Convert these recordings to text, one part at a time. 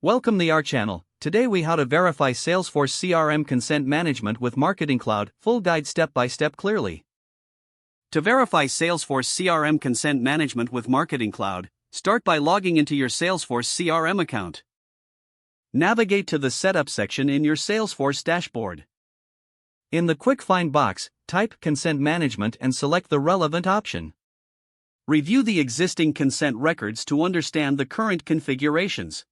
Welcome to our channel. Today we how to verify Salesforce CRM consent management with Marketing Cloud, full guide step by step clearly. To verify Salesforce CRM consent management with Marketing Cloud, start by logging into your Salesforce CRM account. Navigate to the Setup section in your Salesforce dashboard. In the Quick Find box, type Consent Management and select the relevant option. Review the existing consent records to understand the current configurations.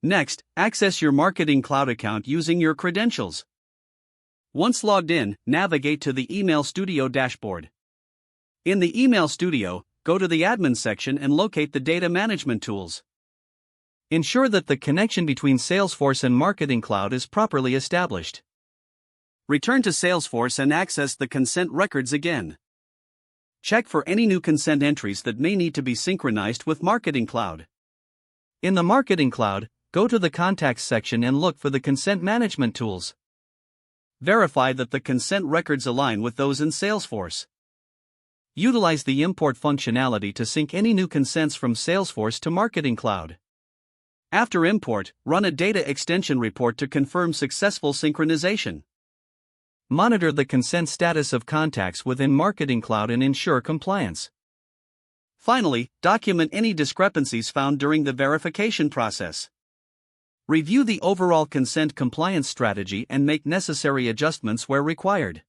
Next, access your Marketing Cloud account using your credentials. Once logged in, navigate to the Email Studio dashboard. In the Email Studio, go to the Admin section and locate the Data Management tools. Ensure that the connection between Salesforce and Marketing Cloud is properly established. Return to Salesforce and access the consent records again. Check for any new consent entries that may need to be synchronized with Marketing Cloud. In the Marketing Cloud, go to the Contacts section and look for the consent management tools. Verify that the consent records align with those in Salesforce. Utilize the import functionality to sync any new consents from Salesforce to Marketing Cloud. After import, run a data extension report to confirm successful synchronization. Monitor the consent status of contacts within Marketing Cloud and ensure compliance. Finally, document any discrepancies found during the verification process. Review the overall consent compliance strategy and make necessary adjustments where required.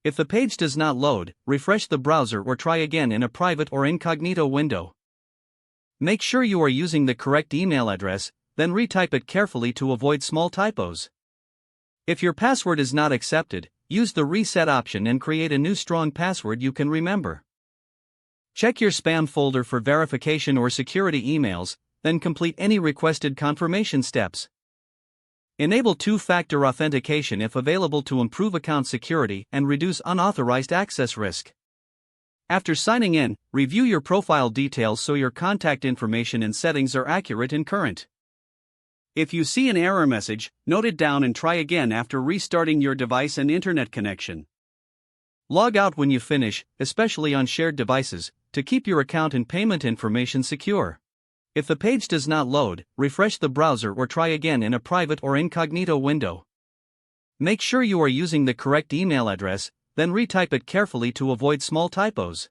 If the page does not load, refresh the browser or try again in a private or incognito window. Make sure you are using the correct email address, then retype it carefully to avoid small typos. If your password is not accepted, use the reset option and create a new strong password you can remember. Check your spam folder for verification or security emails, then complete any requested confirmation steps. Enable two-factor authentication if available to improve account security and reduce unauthorized access risk. After signing in, review your profile details so your contact information and settings are accurate and current. If you see an error message, note it down and try again after restarting your device and internet connection. Log out when you finish, especially on shared devices, to keep your account and payment information secure. If the page does not load, refresh the browser or try again in a private or incognito window. Make sure you are using the correct email address, then retype it carefully to avoid small typos.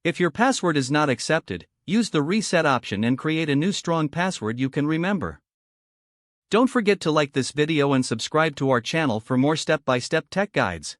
If your password is not accepted, use the reset option and create a new strong password you can remember. Don't forget to like this video and subscribe to our channel for more step-by-step tech guides.